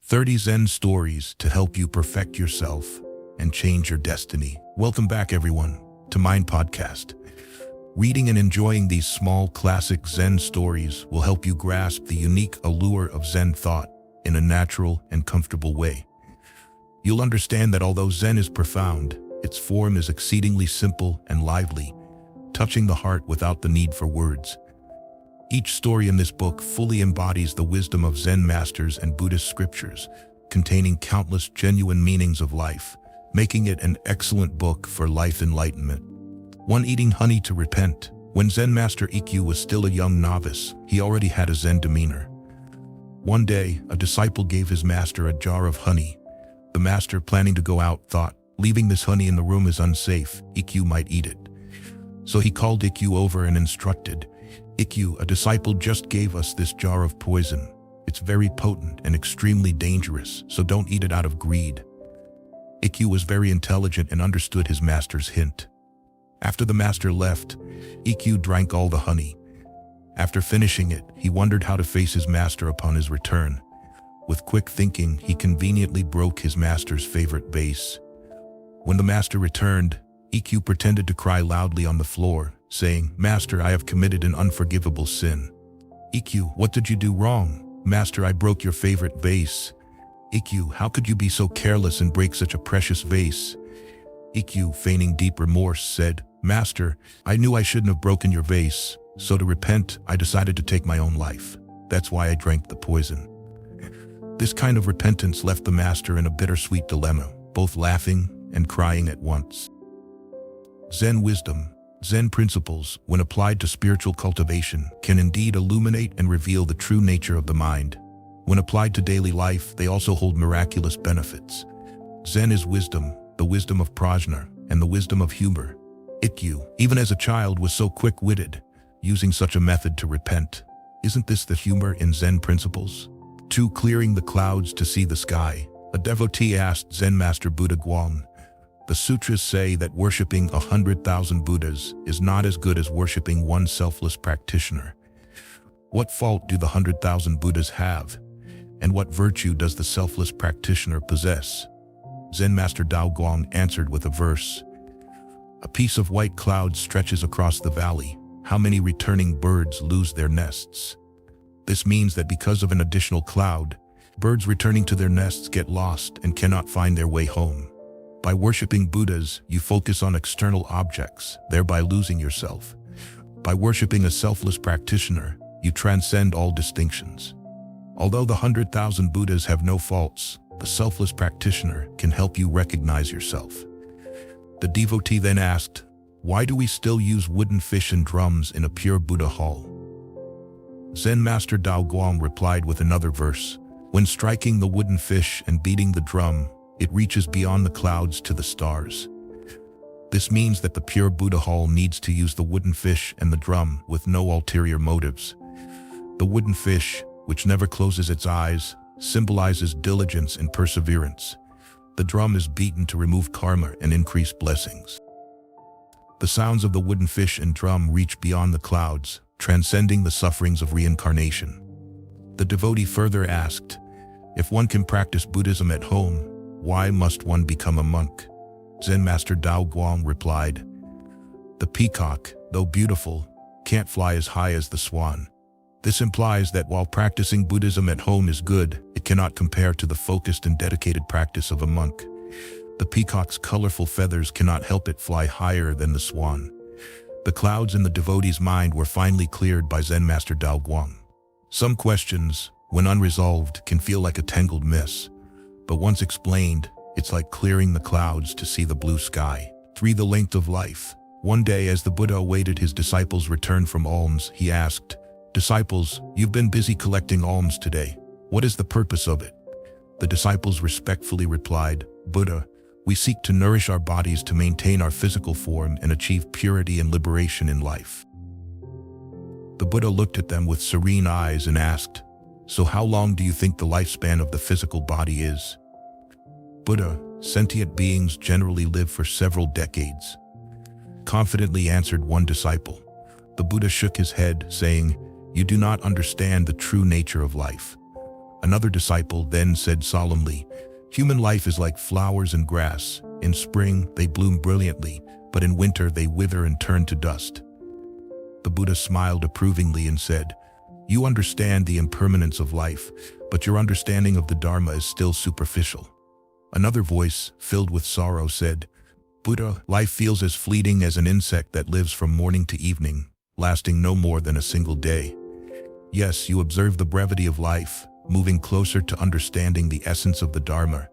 30 Zen stories to help you perfect yourself and change your destiny. Welcome back, everyone, to Mind Podcast. Reading and enjoying these small classic Zen stories will help you grasp the unique allure of Zen thought in a natural and comfortable way. You'll understand that although Zen is profound, its form is exceedingly simple and lively, touching the heart without the need for words. Each story in this book fully embodies the wisdom of Zen masters and Buddhist scriptures, containing countless genuine meanings of life, making it an excellent book for life enlightenment. 1. Eating honey to repent. When Zen master Ikkyu was still a young novice, he already had a Zen demeanor. One day, a disciple gave his master a jar of honey. The master, planning to go out, thought, leaving this honey in the room is unsafe, Ikkyu might eat it. So he called Ikkyu over and instructed, Ikkyu, a disciple just gave us this jar of poison. It's very potent and extremely dangerous, so don't eat it out of greed. Ikkyu was very intelligent and understood his master's hint. After the master left, Ikkyu drank all the honey. After finishing it, he wondered how to face his master upon his return. With quick thinking, he conveniently broke his master's favorite vase. When the master returned, Ikkyu pretended to cry loudly on the floor, saying, Master, I have committed an unforgivable sin. Ikkyu, what did you do wrong? Master, I broke your favorite vase. Ikkyu, how could you be so careless and break such a precious vase? Ikkyu, feigning deep remorse, said, Master, I knew I shouldn't have broken your vase, so to repent, I decided to take my own life. That's why I drank the poison. This kind of repentance left the master in a bittersweet dilemma, both laughing and crying at once. Zen wisdom. Zen principles, when applied to spiritual cultivation, can indeed illuminate and reveal the true nature of the mind. When applied to daily life, they also hold miraculous benefits. Zen is wisdom, the wisdom of prajna, and the wisdom of humor. Ikkyu, even as a child, was so quick-witted, using such a method to repent. Isn't this the humor in Zen principles? 2. Clearing the clouds to see the sky. A devotee asked Zen master Buddha Guang, the sutras say that worshipping 100,000 Buddhas is not as good as worshipping one selfless practitioner. What fault do the 100,000 Buddhas have? And what virtue does the selfless practitioner possess? Zen master Dao Guang answered with a verse. A piece of white cloud stretches across the valley. How many returning birds lose their nests? This means that because of an additional cloud, birds returning to their nests get lost and cannot find their way home. By worshipping Buddhas, you focus on external objects, thereby losing yourself. By worshipping a selfless practitioner, you transcend all distinctions. Although the 100,000 Buddhas have no faults, the selfless practitioner can help you recognize yourself. The devotee then asked, why do we still use wooden fish and drums in a pure Buddha hall? Zen master Dao Guang replied with another verse, when striking the wooden fish and beating the drum, it reaches beyond the clouds to the stars. This means that the pure Buddha hall needs to use the wooden fish and the drum with no ulterior motives. The wooden fish, which never closes its eyes, symbolizes diligence and perseverance. The drum is beaten to remove karma and increase blessings. The sounds of the wooden fish and drum reach beyond the clouds, transcending the sufferings of reincarnation. The devotee further asked, if one can practice Buddhism at home, why must one become a monk? Zen master Dao Guang replied, the peacock, though beautiful, can't fly as high as the swan. This implies that while practicing Buddhism at home is good, it cannot compare to the focused and dedicated practice of a monk. The peacock's colorful feathers cannot help it fly higher than the swan. The clouds in the devotee's mind were finally cleared by Zen master Dao Guang. Some questions, when unresolved, can feel like a tangled mess. But once explained, it's like clearing the clouds to see the blue sky. 3. The length of life. One day, as the Buddha awaited his disciples' return from alms, he asked, Disciples, you've been busy collecting alms today. What is the purpose of it? The disciples respectfully replied, Buddha, we seek to nourish our bodies to maintain our physical form and achieve purity and liberation in life. The Buddha looked at them with serene eyes and asked, so how long do you think the lifespan of the physical body is? Buddha, sentient beings generally live for several decades. Confidently answered one disciple. The Buddha shook his head, saying, you do not understand the true nature of life. Another disciple then said solemnly, "Human life is like flowers and grass. In spring, they bloom brilliantly, but in winter they wither and turn to dust." The Buddha smiled approvingly and said, "You understand the impermanence of life, but your understanding of the Dharma is still superficial." Another voice, filled with sorrow, said, "Buddha, life feels as fleeting as an insect that lives from morning to evening, lasting no more than a single day. Yes, you observe the brevity of life, moving closer to understanding the essence of the Dharma,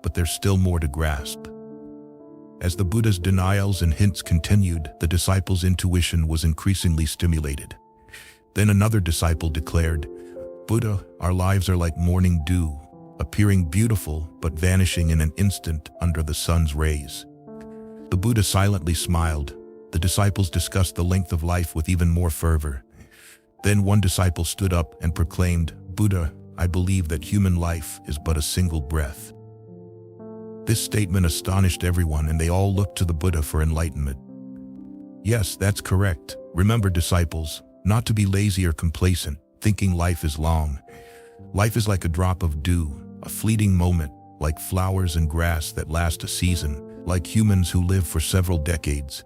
but there's still more to grasp." As the Buddha's denials and hints continued, the disciple's intuition was increasingly stimulated. Then another disciple declared, "Buddha, our lives are like morning dew, appearing beautiful but vanishing in an instant under the sun's rays." The Buddha silently smiled. The disciples discussed the length of life with even more fervor. Then one disciple stood up and proclaimed, "Buddha, I believe that human life is but a single breath." This statement astonished everyone, and they all looked to the Buddha for enlightenment. Yes, that's correct. Remember, disciples, not to be lazy or complacent, thinking life is long. Life is like a drop of dew, a fleeting moment, like flowers and grass that last a season, like humans who live for several decades.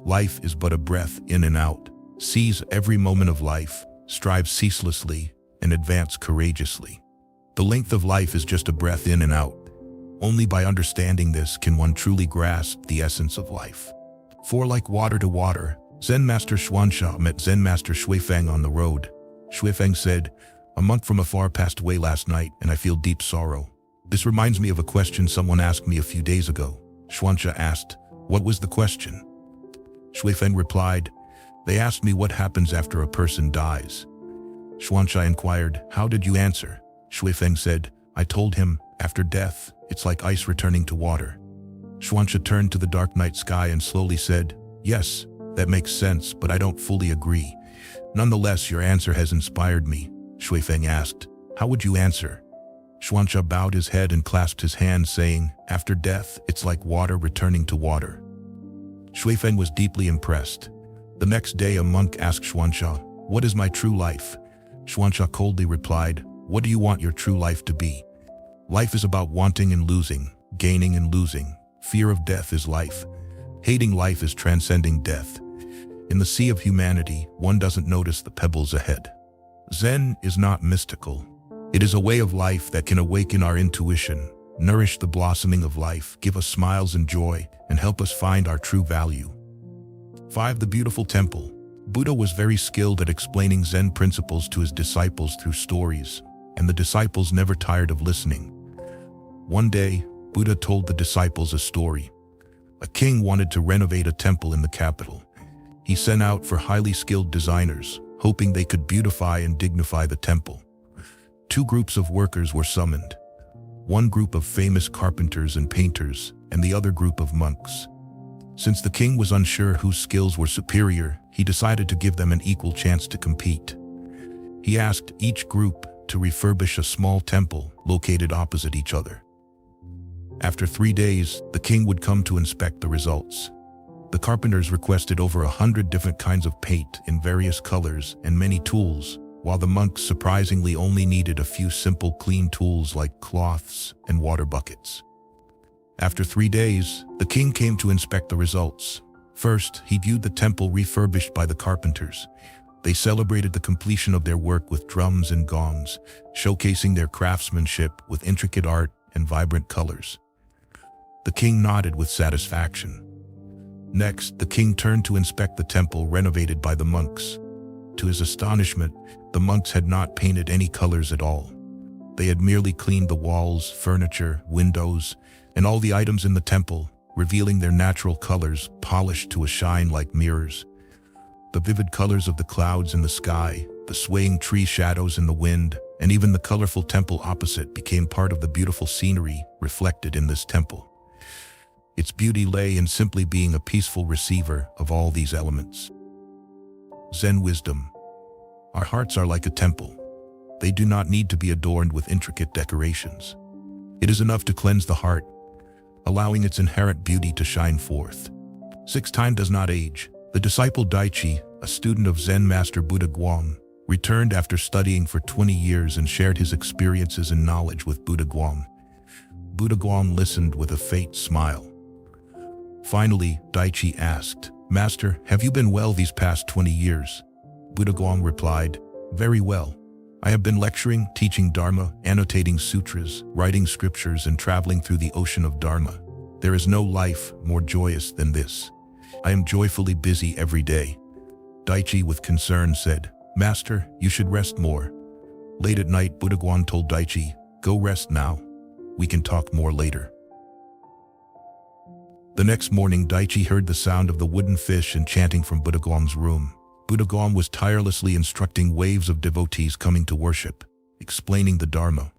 Life is but a breath in and out. Seize every moment of life, strive ceaselessly, and advance courageously. The length of life is just a breath in and out. Only by understanding this can one truly grasp the essence of life. For like water to water, Zen Master Xuanxia met Zen Master Xuefeng on the road. Xuefeng said, "A monk from afar passed away last night, and I feel deep sorrow. This reminds me of a question someone asked me a few days ago." Xuanxia asked, "What was the question?" Xuefeng replied, "They asked me what happens after a person dies." Xuanxia inquired, "How did you answer?" Xuefeng said, "I told him, after death, it's like ice returning to water." Xuanxia turned to the dark night sky and slowly said, "Yes, that makes sense, but I don't fully agree. Nonetheless, your answer has inspired me." Xuefeng asked, "How would you answer?" Xuanxia bowed his head and clasped his hands, saying, "After death, it's like water returning to water." Xuefeng was deeply impressed. The next day, a monk asked Xuanxia, "What is my true life?" Xuanxia coldly replied, "What do you want your true life to be?" Life is about wanting and losing, gaining and losing. Fear of death is life. Hating life is transcending death. In the sea of humanity, one doesn't notice the pebbles ahead. Zen is not mystical. It is a way of life that can awaken our intuition, nourish the blossoming of life, give us smiles and joy, and help us find our true value. 5. The Beautiful Temple. Buddha was very skilled at explaining Zen principles to his disciples through stories, and the disciples never tired of listening. One day, Buddha told the disciples a story. A king wanted to renovate a temple in the capital. He sent out for highly skilled designers, hoping they could beautify and dignify the temple. Two groups of workers were summoned. One group of famous carpenters and painters, and the other group of monks. Since the king was unsure whose skills were superior, he decided to give them an equal chance to compete. He asked each group to refurbish a small temple located opposite each other. After 3 days, the king would come to inspect the results. The carpenters requested over 100 different kinds of paint in various colors and many tools, while the monks surprisingly only needed a few simple clean tools like cloths and water buckets. After 3 days, the king came to inspect the results. First, he viewed the temple refurbished by the carpenters. They celebrated the completion of their work with drums and gongs, showcasing their craftsmanship with intricate art and vibrant colors. The king nodded with satisfaction. Next, the king turned to inspect the temple renovated by the monks. To his astonishment, the monks had not painted any colors at all. They had merely cleaned the walls, furniture, windows, and all the items in the temple, revealing their natural colors, polished to a shine like mirrors. The vivid colors of the clouds in the sky, the swaying tree shadows in the wind, and even the colorful temple opposite became part of the beautiful scenery reflected in this temple. Its beauty lay in simply being a peaceful receiver of all these elements. Zen wisdom. Our hearts are like a temple. They do not need to be adorned with intricate decorations. It is enough to cleanse the heart, allowing its inherent beauty to shine forth. 6. Time does not age. The disciple Daichi, a student of Zen Master Buddha Guang, returned after studying for 20 years and shared his experiences and knowledge with Buddha Guang. Buddha Guang listened with a faint smile. Finally, Daichi asked, "Master, have you been well these past 20 years?" Buddha Guang replied, "Very well. I have been lecturing, teaching Dharma, annotating sutras, writing scriptures, and traveling through the ocean of Dharma. There is no life more joyous than this. I am joyfully busy every day." Daichi with concern said, "Master, you should rest more." Late at night, Buddha Guang told Daichi, "Go rest now. We can talk more later." The next morning, Daichi heard the sound of the wooden fish and chanting from Buddha Guang's room. Buddha Guang was tirelessly instructing waves of devotees coming to worship, explaining the Dharma.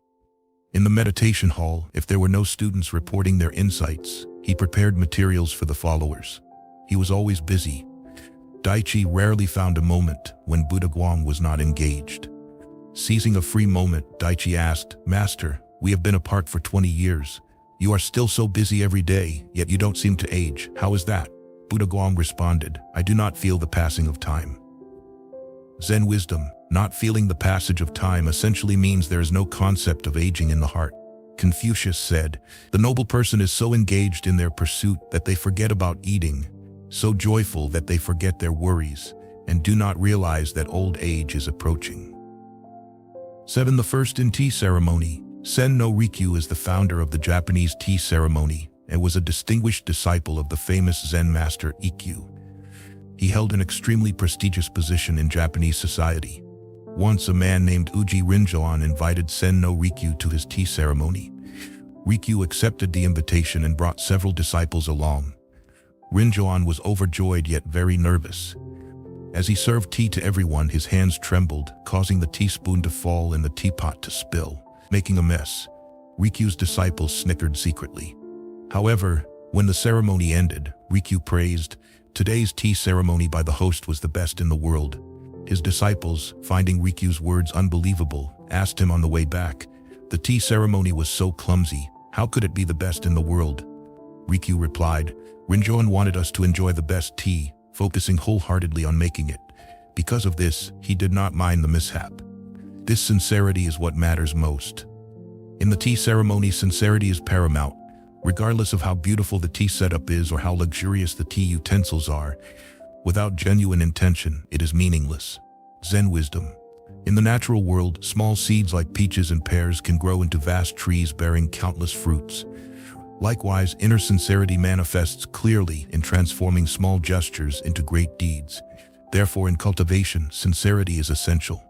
In the meditation hall, if there were no students reporting their insights, he prepared materials for the followers. He was always busy. Daichi rarely found a moment when Buddha Guang was not engaged. Seizing a free moment, Daichi asked, "Master, we have been apart for 20 years. You are still so busy every day, yet you don't seem to age. How is that?" Buddha Guang responded, "I do not feel the passing of time." Zen wisdom, not feeling the passage of time essentially means there is no concept of aging in the heart. Confucius said, "The noble person is so engaged in their pursuit that they forget about eating, so joyful that they forget their worries, and do not realize that old age is approaching." 7. The first in tea ceremony. Sen no Rikyu is the founder of the Japanese tea ceremony and was a distinguished disciple of the famous Zen master Ikkyu. He held an extremely prestigious position in Japanese society. Once a man named Uji Rinjoan invited Sen no Rikyu to his tea ceremony. Rikyu accepted the invitation and brought several disciples along. Rinjoan was overjoyed yet very nervous. As he served tea to everyone, his hands trembled, causing the teaspoon to fall and the teapot to spill, making a mess. Rikyu's disciples snickered secretly. However, when the ceremony ended, Rikyu praised, "Today's tea ceremony by the host was the best in the world." His disciples, finding Rikyu's words unbelievable, asked him on the way back, "The tea ceremony was so clumsy, how could it be the best in the world?" Rikyu replied, "Rinjoan wanted us to enjoy the best tea, focusing wholeheartedly on making it. Because of this, he did not mind the mishap. This sincerity is what matters most." In the tea ceremony, sincerity is paramount. Regardless of how beautiful the tea setup is or how luxurious the tea utensils are, without genuine intention, it is meaningless. Zen wisdom. In the natural world, small seeds like peaches and pears can grow into vast trees bearing countless fruits. Likewise, inner sincerity manifests clearly in transforming small gestures into great deeds. Therefore, in cultivation, sincerity is essential.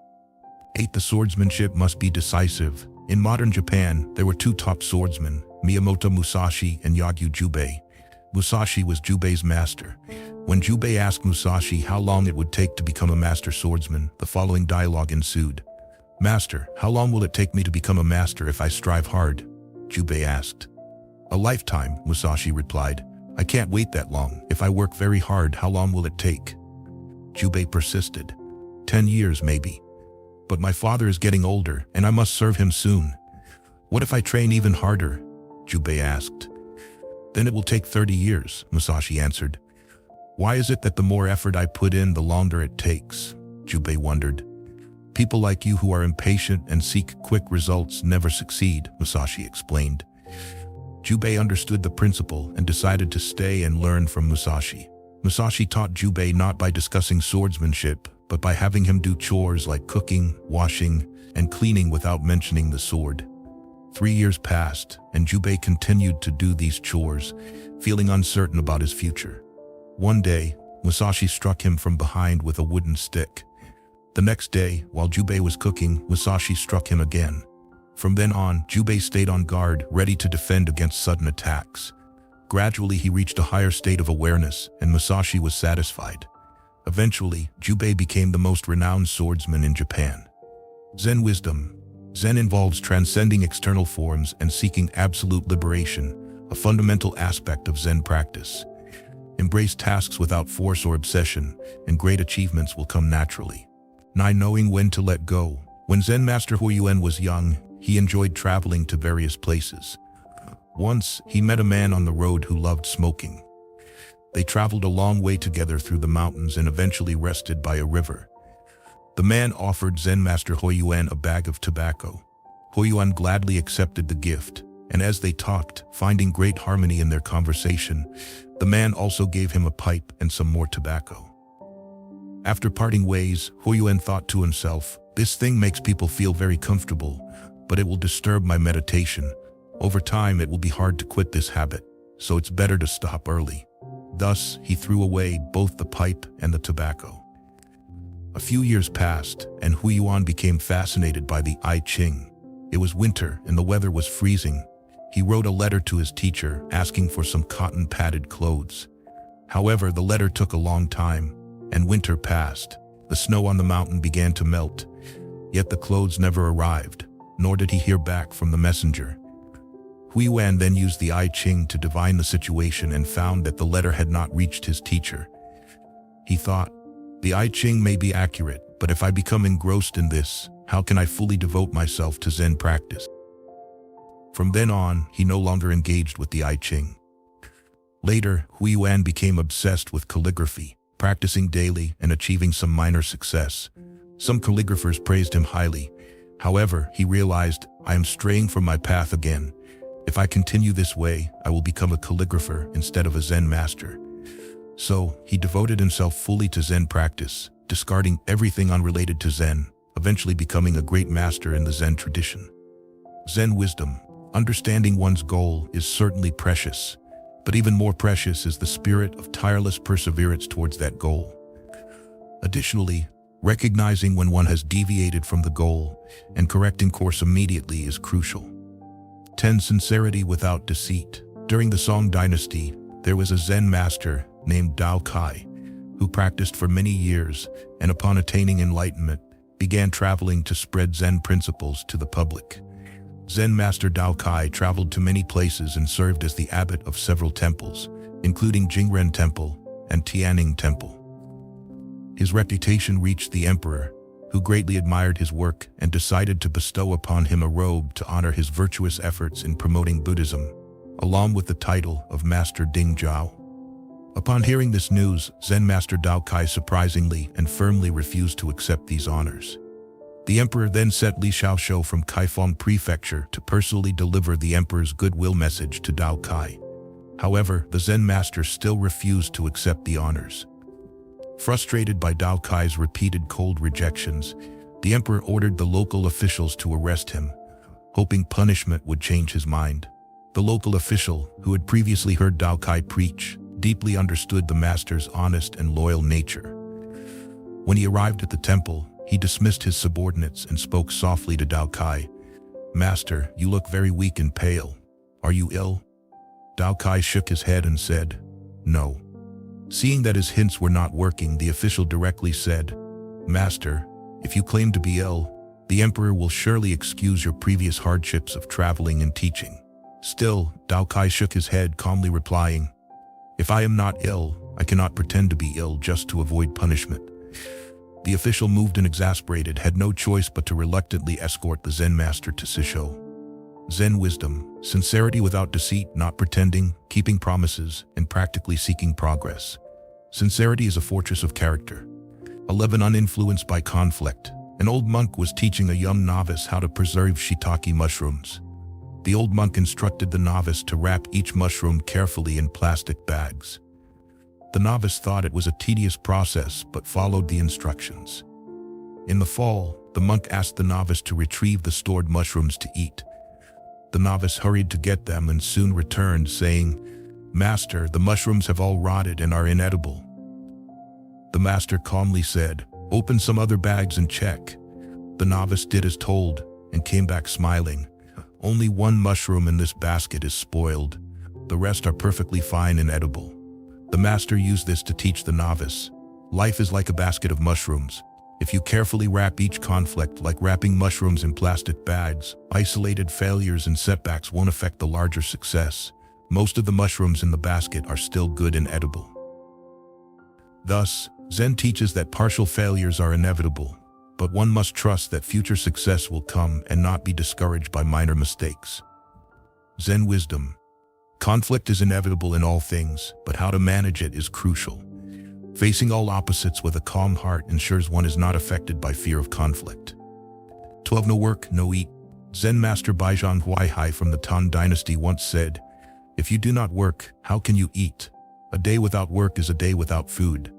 8. The swordsmanship must be decisive. In modern Japan, there were two top swordsmen, Miyamoto Musashi and Yagyu Jubei. Musashi was Jubei's master. When Jubei asked Musashi how long it would take to become a master swordsman, the following dialogue ensued. "Master, how long will it take me to become a master if I strive hard?" Jubei asked. "A lifetime," Musashi replied. "I can't wait that long. If I work very hard, how long will it take?" Jubei persisted. 10 years, maybe. But my father is getting older, and I must serve him soon. What if I train even harder? Jubei asked. Then it will take 30 years, Musashi answered. Why is it that the more effort I put in, the longer it takes? Jubei wondered. People like you who are impatient and seek quick results never succeed, Musashi explained. Jubei understood the principle and decided to stay and learn from Musashi. Musashi taught Jubei not by discussing swordsmanship, but by having him do chores like cooking, washing, and cleaning without mentioning the sword. 3 years passed, and Jubei continued to do these chores, feeling uncertain about his future. One day, Musashi struck him from behind with a wooden stick. The next day, while Jubei was cooking, Musashi struck him again. From then on, Jubei stayed on guard, ready to defend against sudden attacks. Gradually, he reached a higher state of awareness, and Musashi was satisfied. Eventually, Jubei became the most renowned swordsman in Japan. Zen wisdom. Zen involves transcending external forms and seeking absolute liberation, a fundamental aspect of Zen practice. Embrace tasks without force or obsession, and great achievements will come naturally. 9. Knowing when to let go. When Zen Master Huiyuan was young, he enjoyed traveling to various places. Once, he met a man on the road who loved smoking. They traveled a long way together through the mountains and eventually rested by a river. The man offered Zen Master Huiyuan a bag of tobacco. Huiyuan gladly accepted the gift, and as they talked, finding great harmony in their conversation, the man also gave him a pipe and some more tobacco. After parting ways, Huiyuan thought to himself, "This thing makes people feel very comfortable, but it will disturb my meditation. Over time, it will be hard to quit this habit, so it's better to stop early." Thus, he threw away both the pipe and the tobacco. A few years passed, and Huiyuan became fascinated by the I Ching. It was winter, and the weather was freezing. He wrote a letter to his teacher, asking for some cotton-padded clothes. However, the letter took a long time, and winter passed. The snow on the mountain began to melt, yet the clothes never arrived, nor did he hear back from the messenger. Huiyuan then used the I Ching to divine the situation and found that the letter had not reached his teacher. He thought, "The I Ching may be accurate, but if I become engrossed in this, how can I fully devote myself to Zen practice?" From then on, he no longer engaged with the I Ching. Later, Huiyuan became obsessed with calligraphy, practicing daily and achieving some minor success. Some calligraphers praised him highly. However, he realized, "I am straying from my path again. If I continue this way, I will become a calligrapher instead of a Zen master." So, he devoted himself fully to Zen practice, discarding everything unrelated to Zen, eventually becoming a great master in the Zen tradition. Zen wisdom. Understanding one's goal is certainly precious, but even more precious is the spirit of tireless perseverance towards that goal. Additionally, recognizing when one has deviated from the goal and correcting course immediately is crucial. 10. Sincerity without deceit. During the Song dynasty, there was a Zen master named Dao Kai, who practiced for many years and upon attaining enlightenment, began traveling to spread Zen principles to the public. Zen Master Dao Kai traveled to many places and served as the abbot of several temples, including Jingren Temple and Tianning Temple. His reputation reached the emperor, who greatly admired his work and decided to bestow upon him a robe to honor his virtuous efforts in promoting Buddhism, along with the title of Master Ding Jiao. Upon hearing this news, Zen Master Dao Kai surprisingly and firmly refused to accept these honors. The emperor then sent Li Shaoshou from Kaifeng Prefecture to personally deliver the emperor's goodwill message to Dao Kai. However, the Zen master still refused to accept the honors. Frustrated by Dao Kai's repeated cold rejections, the emperor ordered the local officials to arrest him, hoping punishment would change his mind. The local official, who had previously heard Dao Kai preach, deeply understood the master's honest and loyal nature. When he arrived at the temple, he dismissed his subordinates and spoke softly to Dao Kai. "Master, you look very weak and pale. Are you ill?" Dao Kai shook his head and said, "No." Seeing that his hints were not working, the official directly said, "Master, if you claim to be ill, the emperor will surely excuse your previous hardships of traveling and teaching." Still, Dao Kai shook his head, calmly replying, "If I am not ill, I cannot pretend to be ill just to avoid punishment." The official, moved and exasperated, had no choice but to reluctantly escort the Zen master to Sishou. Zen wisdom. Sincerity without deceit, not pretending, keeping promises, and practically seeking progress. Sincerity is a fortress of character. 11. Uninfluenced by conflict. An old monk was teaching a young novice how to preserve shiitake mushrooms. The old monk instructed the novice to wrap each mushroom carefully in plastic bags. The novice thought it was a tedious process but followed the instructions. In the fall, the monk asked the novice to retrieve the stored mushrooms to eat. The novice hurried to get them and soon returned, saying, "Master, the mushrooms have all rotted and are inedible." The master calmly said, "Open some other bags and check." The novice did as told and came back smiling. "Only one mushroom in this basket is spoiled. The rest are perfectly fine and edible." The master used this to teach the novice, life is like a basket of mushrooms. If you carefully wrap each conflict like wrapping mushrooms in plastic bags, isolated failures and setbacks won't affect the larger success. Most of the mushrooms in the basket are still good and edible. Thus, Zen teaches that partial failures are inevitable, but one must trust that future success will come and not be discouraged by minor mistakes. Zen wisdom. Conflict is inevitable in all things, but how to manage it is crucial. Facing all opposites with a calm heart ensures one is not affected by fear of conflict. 12. No work, no eat. Zen master Baizhang Huaihai from the Tang dynasty once said, "If you do not work, how can you eat? A day without work is a day without food."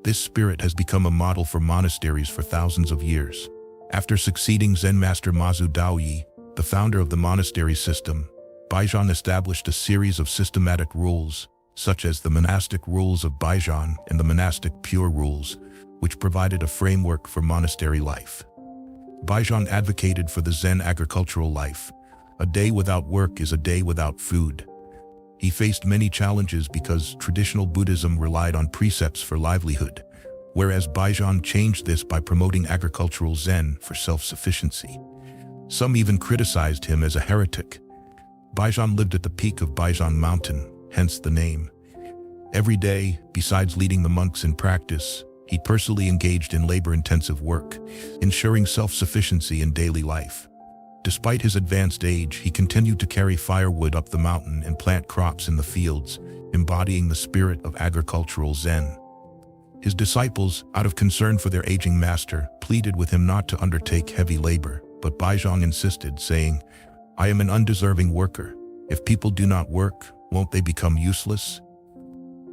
This spirit has become a model for monasteries for thousands of years. After succeeding Zen master Mazu Daoyi, the founder of the monastery system, Baizhang established a series of systematic rules, such as the monastic rules of Baizhang and the monastic pure rules, which provided a framework for monastery life. Baizhang advocated for the Zen agricultural life. A day without work is a day without food. He faced many challenges because traditional Buddhism relied on precepts for livelihood, whereas Baizhang changed this by promoting agricultural Zen for self-sufficiency. Some even criticized him as a heretic. Baizhang lived at the peak of Baizhang Mountain, hence the name. Every day, besides leading the monks in practice, he personally engaged in labor-intensive work, ensuring self-sufficiency in daily life. Despite his advanced age, he continued to carry firewood up the mountain and plant crops in the fields, embodying the spirit of agricultural Zen. His disciples, out of concern for their aging master, pleaded with him not to undertake heavy labor, but Baizhang insisted, saying, "I am an undeserving worker. If people do not work, won't they become useless?"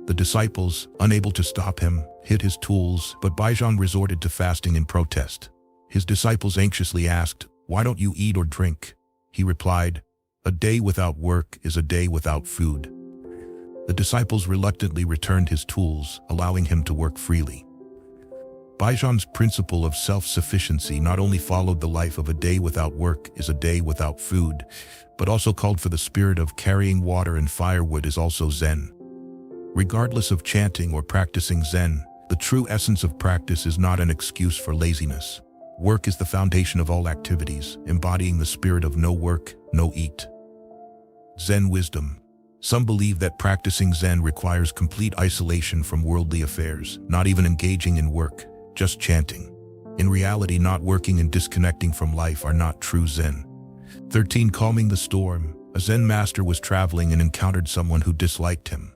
The disciples, unable to stop him, hid his tools, but Baizhang resorted to fasting in protest. His disciples anxiously asked, "Why don't you eat or drink?" He replied, "A day without work is a day without food." The disciples reluctantly returned his tools, allowing him to work freely. Baizhang's principle of self-sufficiency not only followed the life of a day without work is a day without food, but also called for the spirit of carrying water and firewood is also Zen. Regardless of chanting or practicing Zen, the true essence of practice is not an excuse for laziness. Work is the foundation of all activities, embodying the spirit of no work, no eat. Zen wisdom. Some believe that practicing Zen requires complete isolation from worldly affairs, not even engaging in work, just chanting. In reality, not working and disconnecting from life are not true Zen. 13. Calming the storm. A Zen master was traveling and encountered someone who disliked him.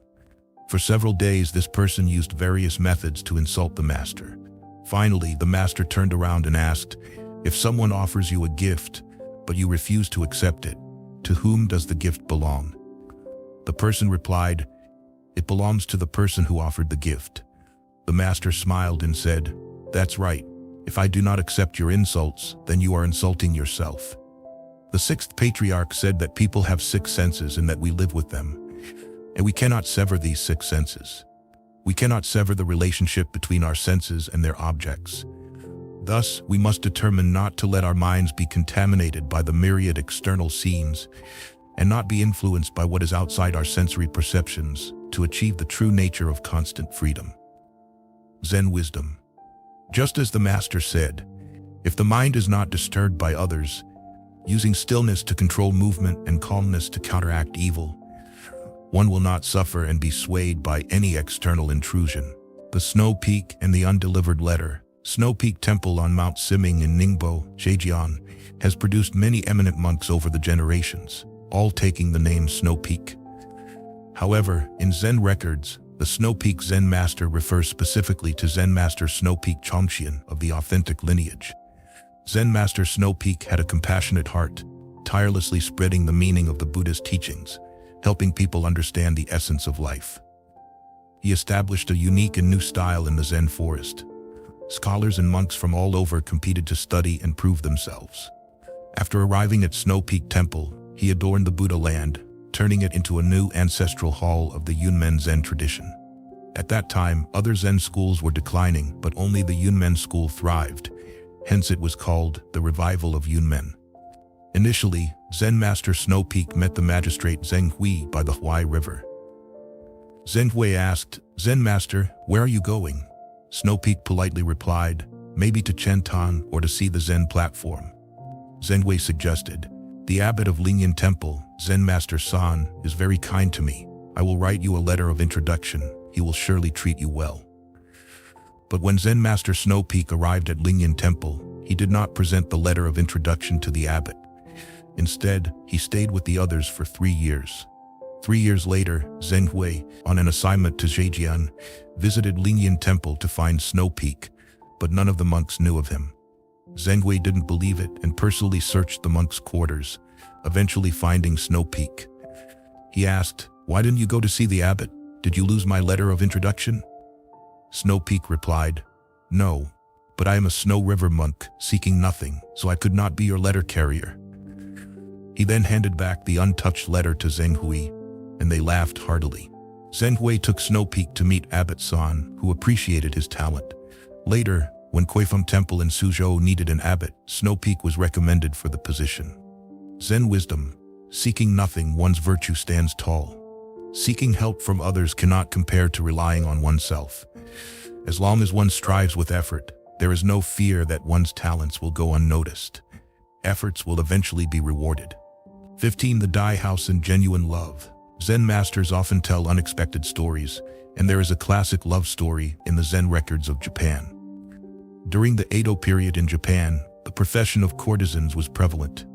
For several days, this person used various methods to insult the master. Finally, the master turned around and asked, "If someone offers you a gift, but you refuse to accept it, to whom does the gift belong?" The person replied, "It belongs to the person who offered the gift." The master smiled and said, "That's right. If I do not accept your insults, then you are insulting yourself." The sixth patriarch said that people have six senses and that we live with them, and we cannot sever these six senses. We cannot sever the relationship between our senses and their objects. Thus, we must determine not to let our minds be contaminated by the myriad external scenes and not be influenced by what is outside our sensory perceptions to achieve the true nature of constant freedom. Zen wisdom. Just as the master said, if the mind is not disturbed by others, using stillness to control movement and calmness to counteract evil, one will not suffer and be swayed by any external intrusion. The Snow Peak and the Undelivered Letter. Snow Peak Temple on Mount Siming in Ningbo, Zhejiang, has produced many eminent monks over the generations, all taking the name Snow Peak. However, in Zen records, the Snow Peak Zen master refers specifically to Zen master Snow Peak Chongxian of the authentic lineage. Zen master Snow Peak had a compassionate heart, tirelessly spreading the meaning of the Buddhist teachings, helping people understand the essence of life. He established a unique and new style in the Zen forest. Scholars and monks from all over competed to study and prove themselves. After arriving at Snow Peak Temple, he adorned the Buddha land, turning it into a new ancestral hall of the Yunmen Zen tradition. At that time, other Zen schools were declining, but only the Yunmen school thrived. Hence it was called the Revival of Yunmen. Initially, Zen master Snow Peak met the magistrate Zheng Hui by the Huai River. Zheng Hui asked, "Zen master, where are you going?" Snow Peak politely replied, "Maybe to Chentan or to see the Zen platform." Zheng Hui suggested, "The abbot of Lingyan Temple, Zen master San, is very kind to me. I will write you a letter of introduction. He will surely treat you well." But when Zen master Snow Peak arrived at Lingyan Temple, he did not present the letter of introduction to the abbot. Instead, he stayed with the others for 3 years. 3 years later, Zen Hui, on an assignment to Zhejian, visited Zen Temple to find Snow Peak, but none of the monks knew of him. Zen Hui didn't believe it and personally searched the monks' quarters, eventually finding Snow Peak. He asked, "Why didn't you go to see the abbot? Did you lose my letter of introduction?" Snow Peak replied, "No, but I am a Snow River monk seeking nothing, so I could not be your letter carrier." He then handed back the untouched letter to Zen Hui, and they laughed heartily. Zen Hui took Snow Peak to meet Abbot San, who appreciated his talent. Later, when Kuifeng Temple in Suzhou needed an abbot, Snow Peak was recommended for the position. Zen wisdom: seeking nothing, one's virtue stands tall. Seeking help from others cannot compare to relying on oneself. As long as one strives with effort, there is no fear that one's talents will go unnoticed. Efforts will eventually be rewarded. 15. The Dai House and Genuine Love. Zen masters often tell unexpected stories, and there is a classic love story in the Zen records of Japan. During the Edo period in Japan, the profession of courtesans was prevalent.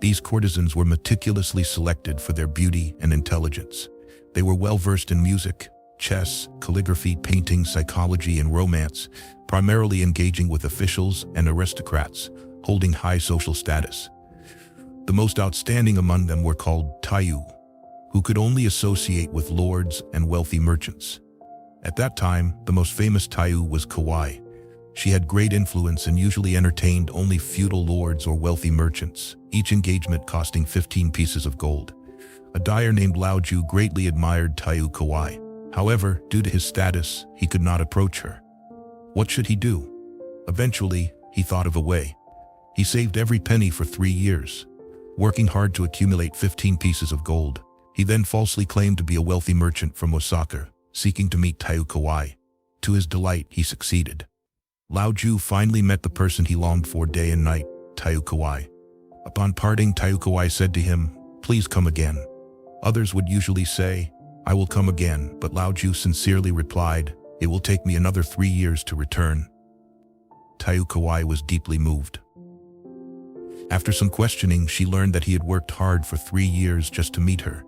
These courtesans were meticulously selected for their beauty and intelligence. They were well versed in music, chess, calligraphy, painting, psychology, and romance, primarily engaging with officials and aristocrats, holding high social status. The most outstanding among them were called Taiyu, who could only associate with lords and wealthy merchants. At that time, the most famous Taiyu was Kawai. She had great influence and usually entertained only feudal lords or wealthy merchants, each engagement costing 15 pieces of gold. A dyer named Lao Ju greatly admired Taiyu Kawai. However, due to his status, he could not approach her. What should he do? Eventually, he thought of a way. He saved every penny for 3 years, working hard to accumulate 15 pieces of gold. He then falsely claimed to be a wealthy merchant from Osaka, seeking to meet Taiyu Kawai. To his delight, he succeeded. Lao Ju finally met the person he longed for day and night, Taiyu Kawai. Upon parting, Taiyu Kawai said to him, "Please come again." Others would usually say, "I will come again," but Lao Ju sincerely replied, "It will take me another 3 years to return." Taiyu Kawai was deeply moved. After some questioning, she learned that he had worked hard for 3 years just to meet her.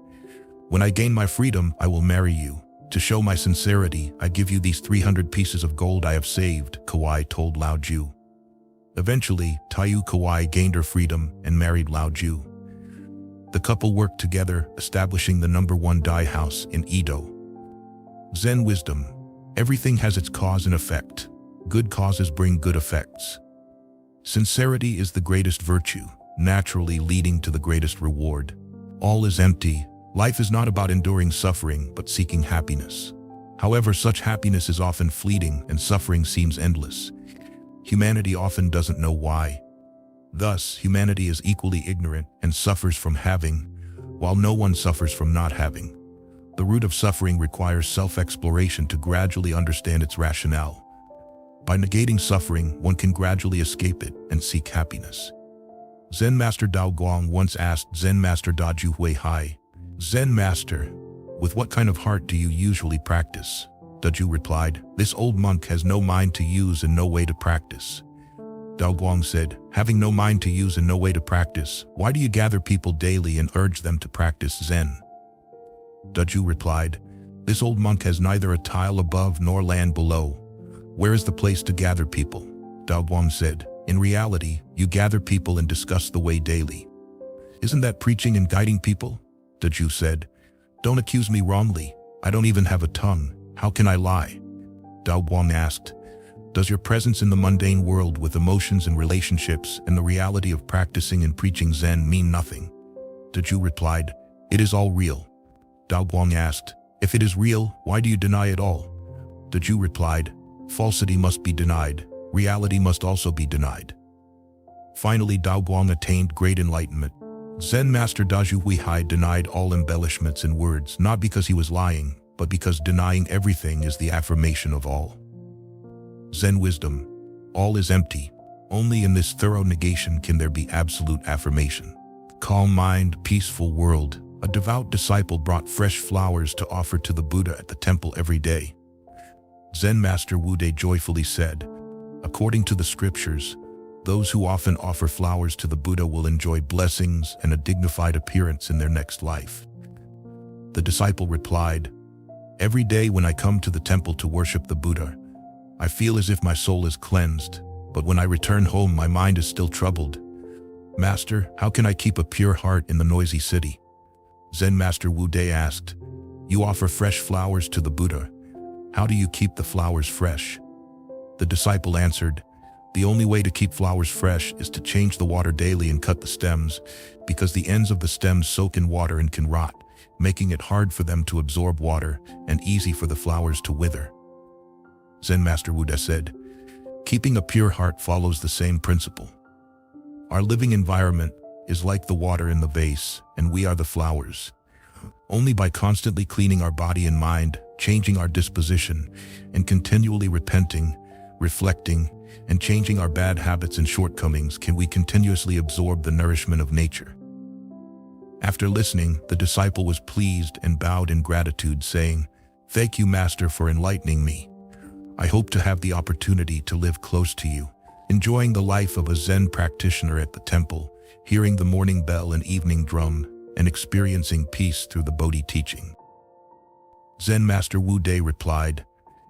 "When I gain my freedom, I will marry you. To show my sincerity, I give you these 300 pieces of gold I have saved," Kawai told Lao Ju. Eventually, Taiyu Kawai gained her freedom and married Lao Ju. The couple worked together, establishing the #1 Dai house in Edo. Zen wisdom: everything has its cause and effect. Good causes bring good effects. Sincerity is the greatest virtue, naturally leading to the greatest reward. All is empty. Life is not about enduring suffering, but seeking happiness. However, such happiness is often fleeting and suffering seems endless. Humanity often doesn't know why. Thus, humanity is equally ignorant and suffers from having, while no one suffers from not having. The root of suffering requires self-exploration to gradually understand its rationale. By negating suffering, one can gradually escape it and seek happiness. Zen Master Dao Guang once asked Zen Master Daju Huihai, "Zen Master, with what kind of heart do you usually practice?" Daju replied, "This old monk has no mind to use and no way to practice." Dao Guang said, "Having no mind to use and no way to practice, why do you gather people daily and urge them to practice Zen?" Daju replied, "This old monk has neither a tile above nor land below. Where is the place to gather people?" Dao Guang said, "In reality, you gather people and discuss the way daily." "Isn't that preaching and guiding people?" Daju said, "Don't accuse me wrongly. I don't even have a tongue. How can I lie?" Dao Guang asked, "Does your presence in the mundane world with emotions and relationships and the reality of practicing and preaching Zen mean nothing?" Daju replied, "It is all real." Dao Guang asked, "If it is real, why do you deny it all?" Daju replied, "Falsity must be denied. Reality must also be denied." Finally, Dao Guang attained great enlightenment. Zen Master Daju Huihai denied all embellishments and words, not because he was lying, but because denying everything is the affirmation of all. Zen wisdom: all is empty. Only in this thorough negation can there be absolute affirmation. Calm mind, peaceful world. A devout disciple brought fresh flowers to offer to the Buddha at the temple every day. Zen Master Wude joyfully said, "According to the scriptures, those who often offer flowers to the Buddha will enjoy blessings and a dignified appearance in their next life." The disciple replied, "Every day when I come to the temple to worship the Buddha, I feel as if my soul is cleansed, but when I return home my mind is still troubled. Master, how can I keep a pure heart in the noisy city?" Zen Master Wu Dei asked, "You offer fresh flowers to the Buddha. How do you keep the flowers fresh?" The disciple answered, "The only way to keep flowers fresh is to change the water daily and cut the stems, because the ends of the stems soak in water and can rot, making it hard for them to absorb water and easy for the flowers to wither." Zen Master Wu Dei said, "Keeping a pure heart follows the same principle. Our living environment is like the water in the vase, and we are the flowers. Only by constantly cleaning our body and mind, changing our disposition, and continually repenting, reflecting, and changing our bad habits and shortcomings can we continuously absorb the nourishment of nature." After listening, the disciple was pleased and bowed in gratitude, saying, "Thank you, Master, for enlightening me. I hope to have the opportunity to live close to you, enjoying the life of a Zen practitioner at the temple, hearing the morning bell and evening drum, and experiencing peace through the Bodhi teaching." Zen Master Wu Dei replied,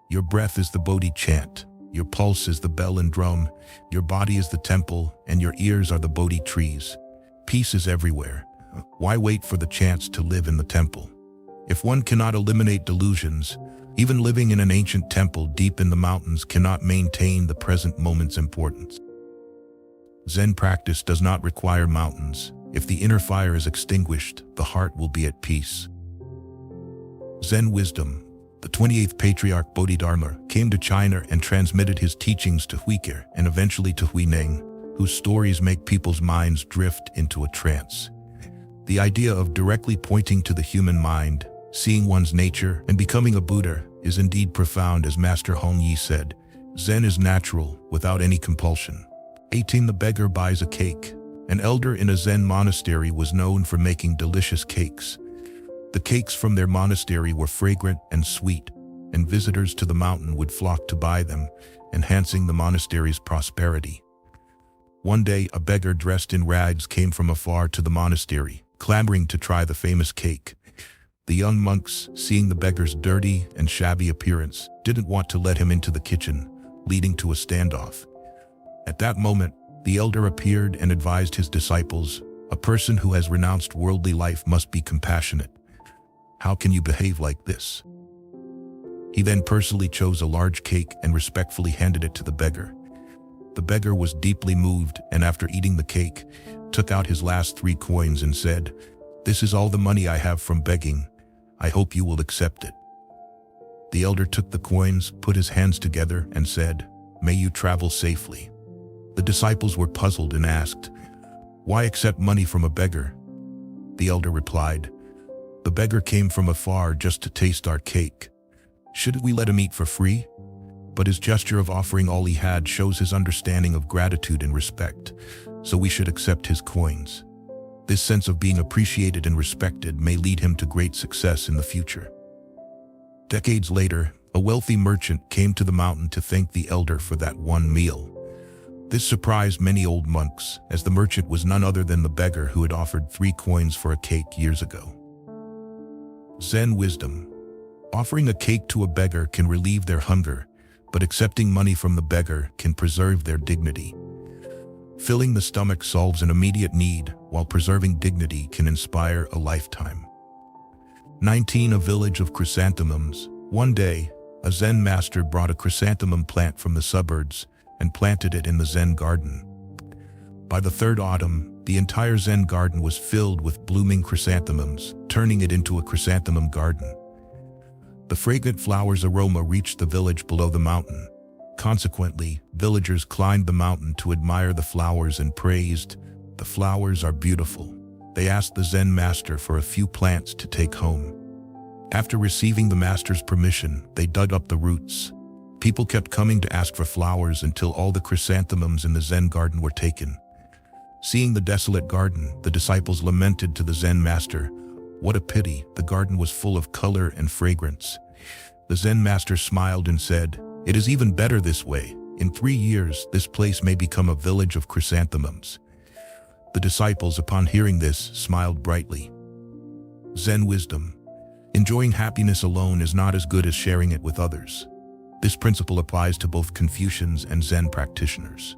"Your breath is the Bodhi chant, your pulse is the bell and drum, your body is the temple, and your ears are the Bodhi trees. Peace is everywhere. Why wait for the chance to live in the temple? If one cannot eliminate delusions, even living in an ancient temple deep in the mountains cannot maintain the present moment's importance. Zen practice does not require mountains. If the inner fire is extinguished, the heart will be at peace." Zen wisdom. The 28th Patriarch Bodhidharma came to China and transmitted his teachings to Huiker and eventually to Huineng, whose stories make people's minds drift into a trance. The idea of directly pointing to the human mind, seeing one's nature, and becoming a Buddha is indeed profound. As Master Hongyi said, "Zen is natural, without any compulsion." 18. The beggar buys a cake. An elder in a Zen monastery was known for making delicious cakes. The cakes from their monastery were fragrant and sweet, and visitors to the mountain would flock to buy them, enhancing the monastery's prosperity. One day, a beggar dressed in rags came from afar to the monastery, clamoring to try the famous cake. The young monks, seeing the beggar's dirty and shabby appearance, didn't want to let him into the kitchen, leading to a standoff. At that moment, the elder appeared and advised his disciples, "A person who has renounced worldly life must be compassionate. How can you behave like this?" He then personally chose a large cake and respectfully handed it to the beggar. The beggar was deeply moved, and after eating the cake, took out his last 3 coins and said, "This is all the money I have from begging. I hope you will accept it." The elder took the coins, put his hands together, and said, "May you travel safely." The disciples were puzzled and asked, "Why accept money from a beggar?" The elder replied, "The beggar came from afar just to taste our cake. Shouldn't we let him eat for free? But his gesture of offering all he had shows his understanding of gratitude and respect, so we should accept his coins. This sense of being appreciated and respected may lead him to great success in the future." Decades later, a wealthy merchant came to the mountain to thank the elder for that one meal. This surprised many old monks, as the merchant was none other than the beggar who had offered 3 coins for a cake years ago. Zen wisdom. Offering a cake to a beggar can relieve their hunger, but accepting money from the beggar can preserve their dignity. Filling the stomach solves an immediate need, while preserving dignity can inspire a lifetime. 19. A village of chrysanthemums. One day, a Zen master brought a chrysanthemum plant from the suburbs and planted it in the Zen garden. By the 3rd autumn, the entire Zen garden was filled with blooming chrysanthemums, turning it into a chrysanthemum garden. The fragrant flowers' aroma reached the village below the mountain. Consequently, villagers climbed the mountain to admire the flowers and praised, "The flowers are beautiful." They asked the Zen master for a few plants to take home. After receiving the master's permission, they dug up the roots. People kept coming to ask for flowers until all the chrysanthemums in the Zen garden were taken. Seeing the desolate garden, the disciples lamented to the Zen master, "What a pity, the garden was full of color and fragrance." The Zen master smiled and said, "It is even better this way. In 3 years, this place may become a village of chrysanthemums." The disciples, upon hearing this, smiled brightly. Zen wisdom. Enjoying happiness alone is not as good as sharing it with others. This principle applies to both Confucians and Zen practitioners.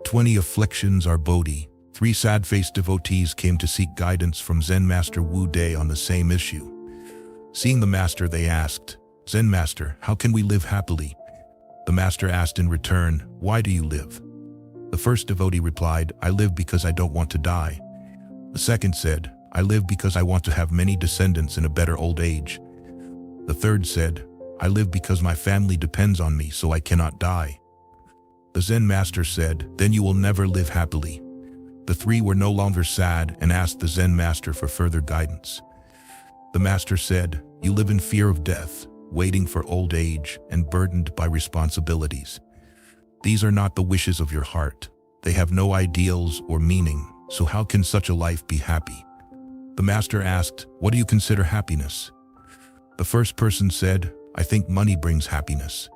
20 Afflictions Are Bodhi. 3 sad-faced devotees came to seek guidance from Zen Master Wu Dei on the same issue. Seeing the master, they asked, "Zen Master, how can we live happily?" The master asked in return, "Why do you live?" The first devotee replied, "I live because I don't want to die." The second said, "I live because I want to have many descendants in a better old age." The third said, "I live because my family depends on me, so I cannot die." The Zen master said, "Then you will never live happily." The 3 were no longer sad and asked the Zen master for further guidance. The master said, "You live in fear of death, waiting for old age, and burdened by responsibilities. These are not the wishes of your heart. They have no ideals or meaning, so how can such a life be happy?" The master asked, "What do you consider happiness?" The first person said, "I think money brings happiness."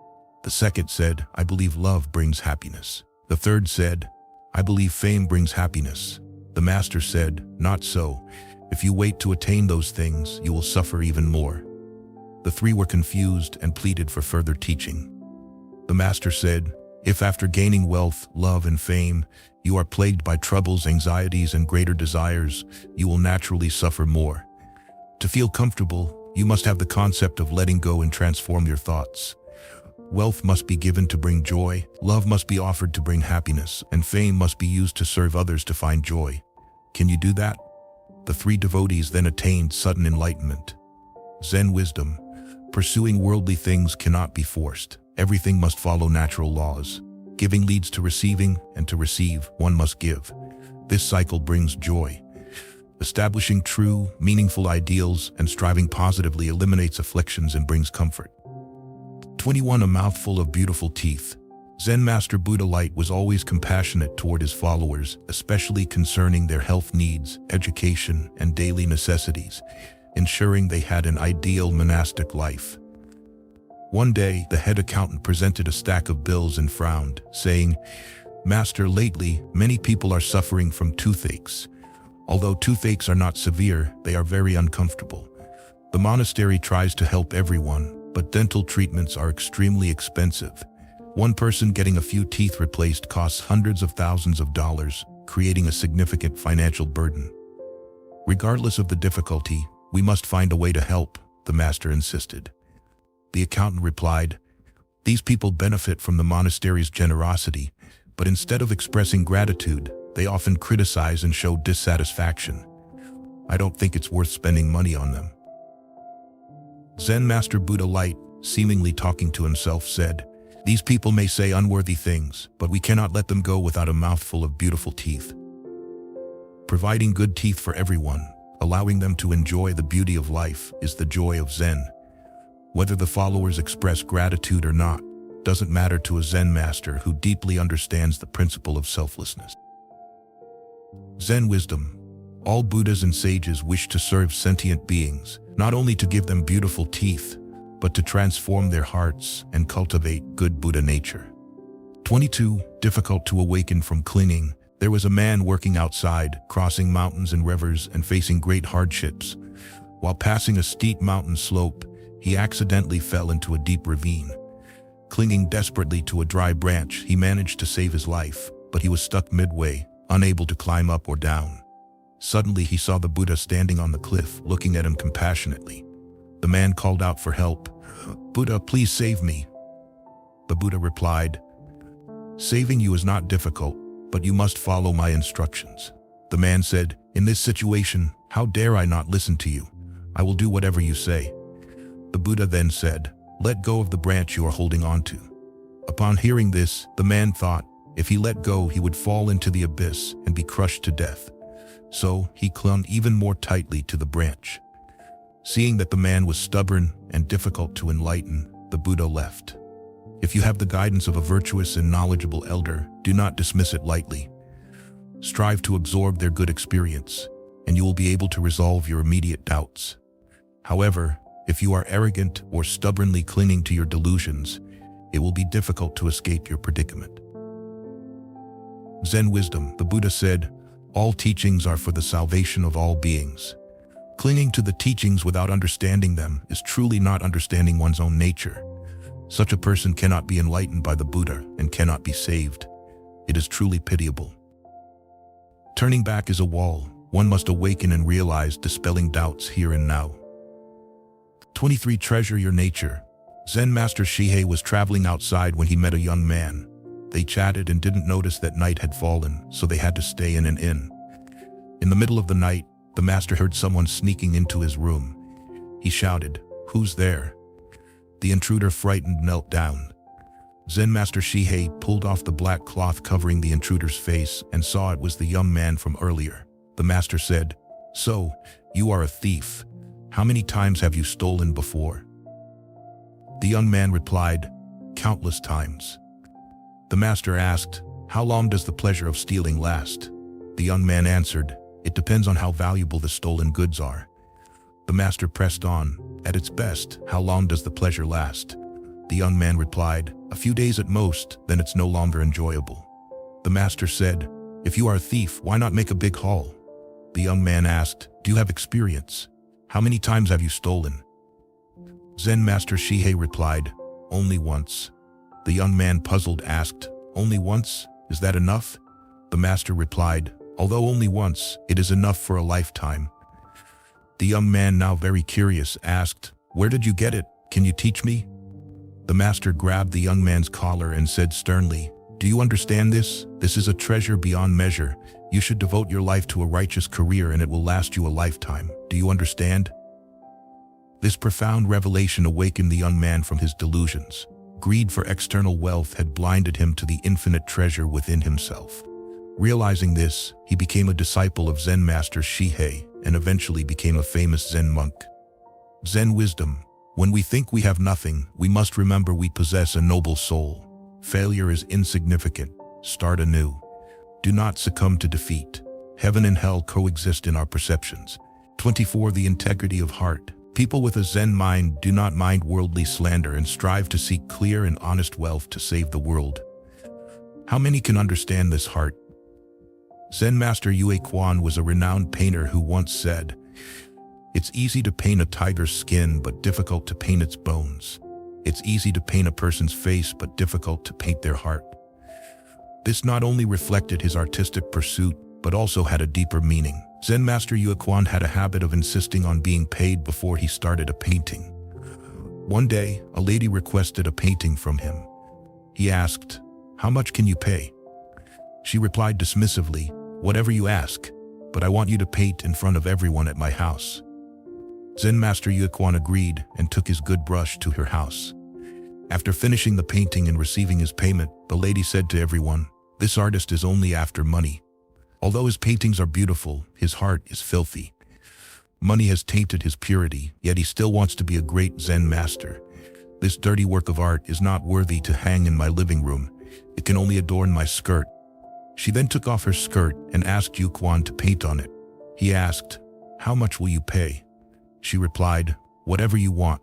The second said, "I believe love brings happiness." The third said, "I believe fame brings happiness." The master said, "Not so. If you wait to attain those things, you will suffer even more." The 3 were confused and pleaded for further teaching. The master said, "If after gaining wealth, love, and fame, you are plagued by troubles, anxieties, and greater desires, you will naturally suffer more. To feel comfortable, you must have the concept of letting go and transform your thoughts. Wealth must be given to bring joy, love must be offered to bring happiness, and fame must be used to serve others to find joy. Can you do that?" The 3 devotees then attained sudden enlightenment. Zen wisdom. Pursuing worldly things cannot be forced. Everything must follow natural laws. Giving leads to receiving, and to receive, one must give. This cycle brings joy. Establishing true, meaningful ideals and striving positively eliminates afflictions and brings comfort. 21 A Mouthful of Beautiful Teeth. Zen Master Buddha Light was always compassionate toward his followers, especially concerning their health needs, education, and daily necessities, ensuring they had an ideal monastic life. One day, the head accountant presented a stack of bills and frowned, saying, "Master, lately, many people are suffering from toothaches. Although toothaches are not severe, they are very uncomfortable. The monastery tries to help everyone, but dental treatments are extremely expensive. One person getting a few teeth replaced costs hundreds of thousands of dollars, creating a significant financial burden. Regardless of the difficulty, we must find a way to help," the master insisted. The accountant replied, "These people benefit from the monastery's generosity, but instead of expressing gratitude, they often criticize and show dissatisfaction. I don't think it's worth spending money on them." Zen Master Buddha Light, seemingly talking to himself, said, "These people may say unworthy things, but we cannot let them go without a mouthful of beautiful teeth." Providing good teeth for everyone, allowing them to enjoy the beauty of life, is the joy of Zen. Whether the followers express gratitude or not, doesn't matter to a Zen master who deeply understands the principle of selflessness. Zen wisdom. All Buddhas and sages wish to serve sentient beings, not only to give them beautiful teeth, but to transform their hearts and cultivate good Buddha nature. 22. Difficult to awaken from clinging. There was a man working outside, crossing mountains and rivers and facing great hardships. While passing a steep mountain slope, he accidentally fell into a deep ravine. Clinging desperately to a dry branch, he managed to save his life, but he was stuck midway, unable to climb up or down. Suddenly he saw the Buddha standing on the cliff, looking at him compassionately. The man called out for help. "Buddha, please save me." The Buddha replied, "Saving you is not difficult, but you must follow my instructions." The man said, "In this situation, how dare I not listen to you? I will do whatever you say." The Buddha then said, "Let go of the branch you are holding on to." Upon hearing this, the man thought, if he let go, he would fall into the abyss and be crushed to death. So he clung even more tightly to the branch. Seeing that the man was stubborn and difficult to enlighten, the Buddha left. If you have the guidance of a virtuous and knowledgeable elder, do not dismiss it lightly. Strive to absorb their good experience, and you will be able to resolve your immediate doubts. However, if you are arrogant or stubbornly clinging to your delusions, it will be difficult to escape your predicament. Zen wisdom. The Buddha said, "All teachings are for the salvation of all beings. Clinging to the teachings without understanding them is truly not understanding one's own nature. Such a person cannot be enlightened by the Buddha and cannot be saved. It is truly pitiable. Turning back is a wall. One must awaken and realize, dispelling doubts here and now. 23. Treasure your nature. Zen Master Shihei was traveling outside when he met a young man. They chatted and didn't notice that night had fallen, so they had to stay in an inn. In the middle of the night, the master heard someone sneaking into his room. He shouted, "Who's there?" The intruder, frightened, knelt down. Zen Master Shihei pulled off the black cloth covering the intruder's face and saw it was the young man from earlier. The master said, "So, you are a thief. How many times have you stolen before?" The young man replied, "Countless times." The master asked, "How long does the pleasure of stealing last?" The young man answered, "It depends on how valuable the stolen goods are." The master pressed on, "At its best, how long does the pleasure last?" The young man replied, "A few days at most, then it's no longer enjoyable." The master said, "If you are a thief, why not make a big haul?" The young man asked, "Do you have experience? How many times have you stolen?" Zen Master Shihei replied, "Only once." The young man, puzzled, asked, "Only once? Is that enough?" The master replied, "Although only once, it is enough for a lifetime." The young man, now very curious, asked, "Where did you get it? Can you teach me?" The master grabbed the young man's collar and said sternly, "Do you understand this? This is a treasure beyond measure. You should devote your life to a righteous career and it will last you a lifetime. Do you understand?" This profound revelation awakened the young man from his delusions. Greed for external wealth had blinded him to the infinite treasure within himself. Realizing this, he became a disciple of Zen Master Shihei and eventually became a famous Zen monk. Zen wisdom. When we think we have nothing, we must remember we possess a noble soul. Failure is insignificant. Start anew. Do not succumb to defeat. Heaven and hell coexist in our perceptions. 24. The integrity of heart. People with a Zen mind do not mind worldly slander and strive to seek clear and honest wealth to save the world. How many can understand this heart? Zen Master Uninfluenced was a renowned painter who once said, "It's easy to paint a tiger's skin but difficult to paint its bones. It's easy to paint a person's face but difficult to paint their heart." This not only reflected his artistic pursuit but also had a deeper meaning. Zen Master Uninfluenced had a habit of insisting on being paid before he started a painting. One day, a lady requested a painting from him. He asked, "How much can you pay?" She replied dismissively, "Whatever you ask, but I want you to paint in front of everyone at my house." Zen Master Uninfluenced agreed and took his good brush to her house. After finishing the painting and receiving his payment, the lady said to everyone, "This artist is only after money. Although his paintings are beautiful, his heart is filthy. Money has tainted his purity, yet he still wants to be a great Zen master. This dirty work of art is not worthy to hang in my living room. It can only adorn my skirt." She then took off her skirt and asked Uninfluenced to paint on it. He asked, "How much will you pay?" She replied, "Whatever you want."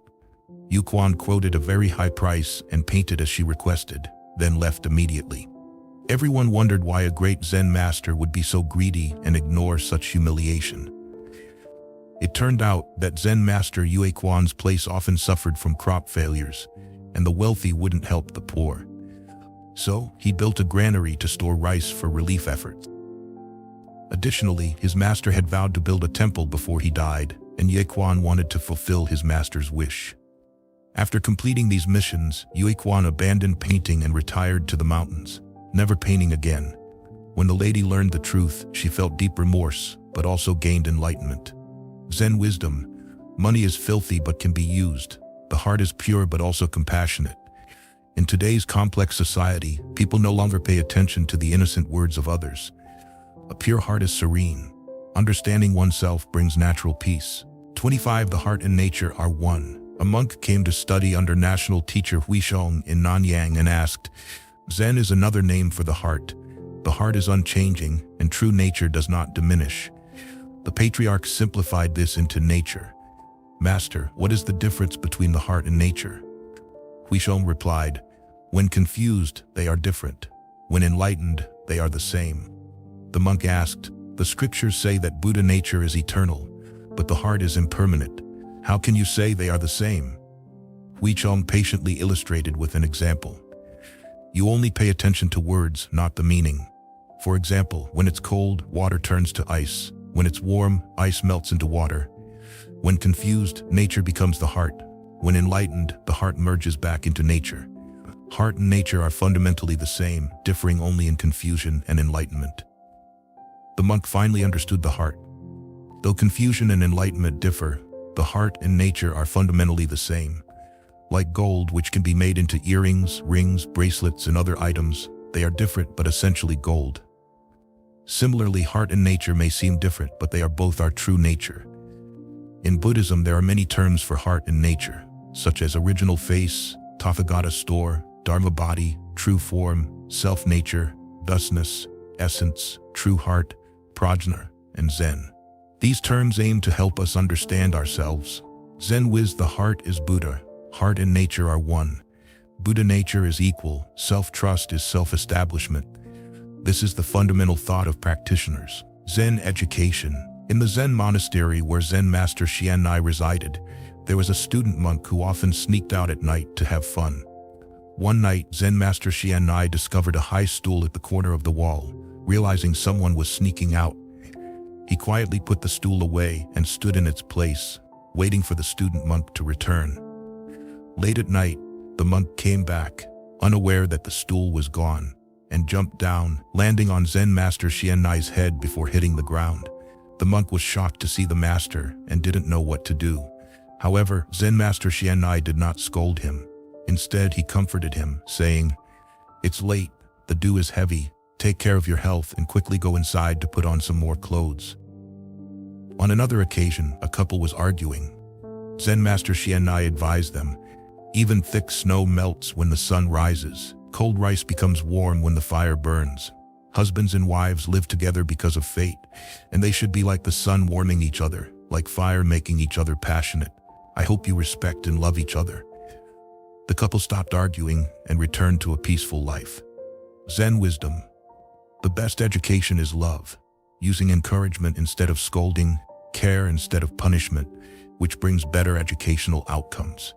Uninfluenced quoted a very high price and painted as she requested, then left immediately. Everyone wondered why a great Zen master would be so greedy and ignore such humiliation. It turned out that Zen Master Uninfluenced's place often suffered from crop failures, and the wealthy wouldn't help the poor. So, he built a granary to store rice for relief efforts. Additionally, his master had vowed to build a temple before he died, and Uninfluenced wanted to fulfill his master's wish. After completing these missions, Uninfluenced abandoned painting and retired to the mountains, never painting again. When the lady learned the truth, she felt deep remorse, but also gained enlightenment. Zen wisdom. Money is filthy but can be used. The heart is pure but also compassionate. In today's complex society, people no longer pay attention to the innocent words of others. A pure heart is serene. Understanding oneself brings natural peace. 25. The heart and nature are one. A monk came to study under national teacher Huisheng in Nanyang and asked, "Zen is another name for the heart. The heart is unchanging, and true nature does not diminish." The patriarch simplified this into nature. "Master, what is the difference between the heart and nature?" Huisheng replied, "When confused, they are different. When enlightened, they are the same." The monk asked, "The scriptures say that Buddha nature is eternal. but the heart is impermanent. How can you say they are the same? Huichong patiently illustrated with an example. You only pay attention to words, not the meaning. For example, when it's cold, water turns to ice. When it's warm, ice melts into water. When confused, nature becomes the heart. When enlightened, the heart merges back into nature. Heart and nature are fundamentally the same, differing only in confusion and enlightenment. The monk finally understood the heart. Though confusion and enlightenment differ, the heart and nature are fundamentally the same. Like gold, which can be made into earrings, rings, bracelets, and other items, they are different but essentially gold. Similarly, heart and nature may seem different, but they are both our true nature. In Buddhism, there are many terms for heart and nature, such as original face, Tathagata store, Dharma body, true form, self-nature, thusness, essence, true heart, prajna, and Zen. These terms aim to help us understand ourselves. Zen Wiz, the heart is Buddha. Heart and nature are one. Buddha nature is equal. Self-trust is self-establishment. This is the fundamental thought of practitioners. Zen Education. In the Zen monastery where Zen Master Xian'ai resided, there was a student monk who often sneaked out at night to have fun. One night, Zen Master Xian'ai discovered a high stool at the corner of the wall. Realizing someone was sneaking out, he quietly put the stool away and stood in its place, waiting for the student monk to return. Late at night, the monk came back, unaware that the stool was gone, and jumped down, landing on Zen Master Xian'ai's head before hitting the ground. The monk was shocked to see the master and didn't know what to do. However, Zen Master Xian'ai did not scold him. Instead, he comforted him, saying, "It's late, the dew is heavy. Take care of your health and quickly go inside to put on some more clothes." On another occasion, a couple was arguing. Zen Master Xian'ai advised them, "Even thick snow melts when the sun rises. Cold rice becomes warm when the fire burns. Husbands and wives live together because of fate, and they should be like the sun warming each other, like fire making each other passionate. I hope you respect and love each other." The couple stopped arguing and returned to a peaceful life. Zen wisdom. The best education is love, using encouragement instead of scolding, care instead of punishment, which brings better educational outcomes.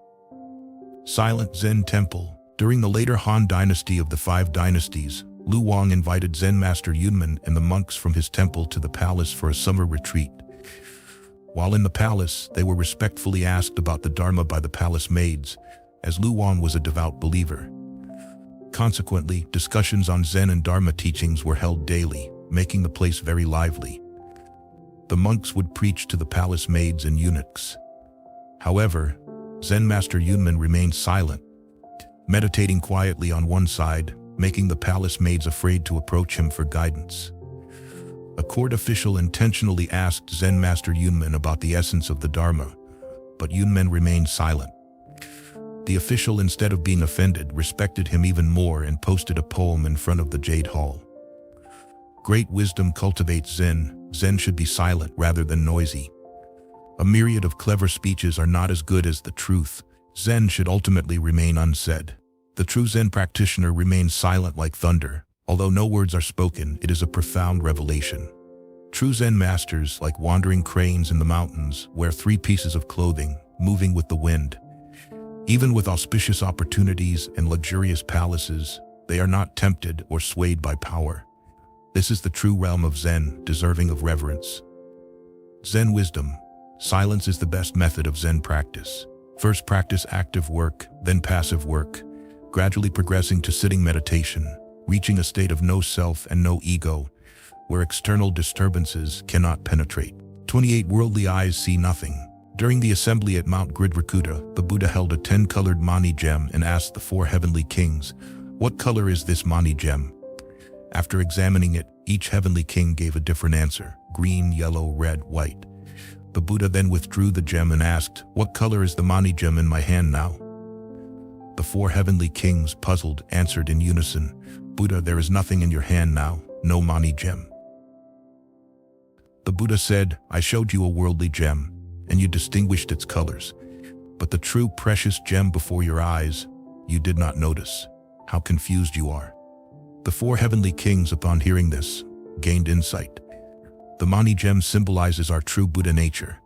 Silent Zen Temple. During the later Han Dynasty of the Five Dynasties, Lu Wang invited Zen Master Yunmen and the monks from his temple to the palace for a summer retreat. While in the palace, they were respectfully asked about the Dharma by the palace maids, as Lu Wang was a devout believer. Consequently, discussions on Zen and Dharma teachings were held daily, making the place very lively. The monks would preach to the palace maids and eunuchs. However, Zen Master Yunmen remained silent, meditating quietly on one side, making the palace maids afraid to approach him for guidance. A court official intentionally asked Zen Master Yunmen about the essence of the Dharma, but Yunmen remained silent. The official, instead of being offended, respected him even more and posted a poem in front of the Jade Hall. Great wisdom cultivates Zen. Zen should be silent rather than noisy. A myriad of clever speeches are not as good as the truth. Zen should ultimately remain unsaid. The true Zen practitioner remains silent like thunder. Although no words are spoken, it is a profound revelation. True Zen masters, like wandering cranes in the mountains, wear 3 pieces of clothing, moving with the wind. Even with auspicious opportunities and luxurious palaces, they are not tempted or swayed by power. This is the true realm of Zen, deserving of reverence. Zen wisdom. Silence is the best method of Zen practice. First practice active work, then passive work, gradually progressing to sitting meditation, reaching a state of no self and no ego, where external disturbances cannot penetrate. 28 Worldly eyes see nothing. During the assembly at Mount Gridrakuta, the Buddha held a 10-colored mani gem and asked the 4 heavenly kings, "What color is this mani gem?" After examining it, each heavenly king gave a different answer: green, yellow, red, white. The Buddha then withdrew the gem and asked, "What color is the mani gem in my hand now?" The 4 heavenly kings, puzzled, answered in unison, "Buddha, there is nothing in your hand now, no mani gem." The Buddha said, "I showed you a worldly gem, and you distinguished its colors. But the true precious gem before your eyes, you did not notice. How confused you are." The 4 heavenly kings, upon hearing this, gained insight. The mani gem symbolizes our true Buddha nature.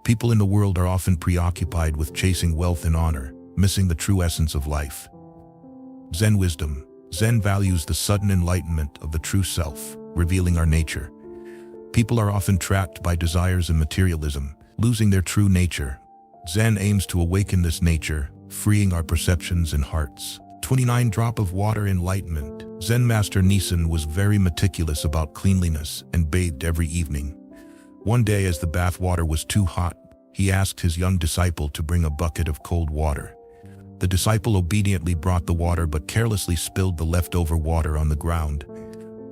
People in the world are often preoccupied with chasing wealth and honor, missing the true essence of life. Zen wisdom. Zen values the sudden enlightenment of the true self, revealing our nature. People are often trapped by desires and materialism, losing their true nature. Zen aims to awaken this nature, freeing our perceptions and hearts. 29 Drop of Water Enlightenment. Zen Master Nissen was very meticulous about cleanliness and bathed every evening. One day, as the bath water was too hot, he asked his young disciple to bring a bucket of cold water. The disciple obediently brought the water but carelessly spilled the leftover water on the ground.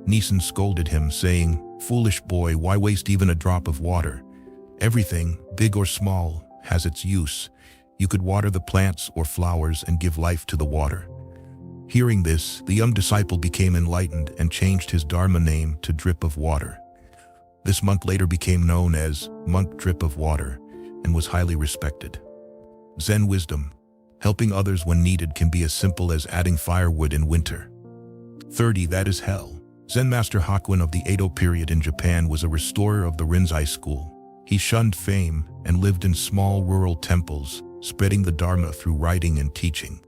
Nissen scolded him, saying, "Foolish boy, why waste even a drop of water? Everything, big or small, has its use. You could water the plants or flowers and give life to the water." Hearing this, the young disciple became enlightened and changed his Dharma name to Drip of Water. This monk later became known as Monk Drip of Water and was highly respected. Zen wisdom. Helping others when needed can be as simple as adding firewood in winter. 30 That is Hell. Zen Master Hakuin of the Edo period in Japan was a restorer of the Rinzai school. He shunned fame and lived in small rural temples, spreading the Dharma through writing and teaching.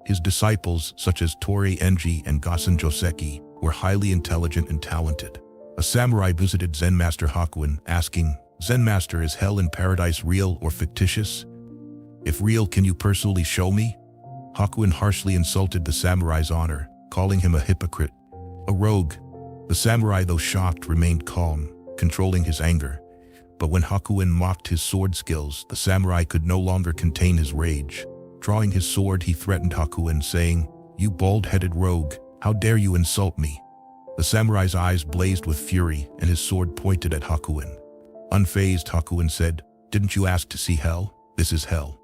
His disciples, such as Tori Enji and Gassen Joseki, were highly intelligent and talented. A samurai visited Zen Master Hakuin, asking, "Zen Master, is hell and paradise real or fictitious? If real, can you personally show me?" Hakuin harshly insulted the samurai's honor, calling him a hypocrite, a rogue. The samurai, though shocked, remained calm, controlling his anger. But when Hakuin mocked his sword skills, the samurai could no longer contain his rage. Drawing his sword, he threatened Hakuin, saying, "You bald-headed rogue, how dare you insult me?" The samurai's eyes blazed with fury, and his sword pointed at Hakuin. Unfazed, Hakuin said, "Didn't you ask to see hell? This is hell."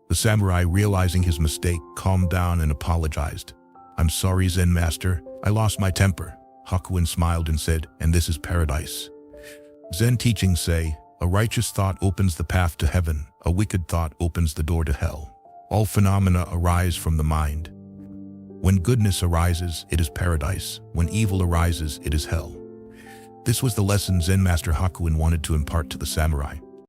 The samurai, realizing his mistake, calmed down and apologized. "I'm sorry, Zen Master, I lost my temper." Hakuin smiled and said, "And this is paradise." Zen teachings say, a righteous thought opens the path to heaven, a wicked thought opens the door to hell. All phenomena arise from the mind. When goodness arises, it is paradise. When evil arises, it is hell. This was the lesson Zen Master Hakuin wanted to impart to the samurai.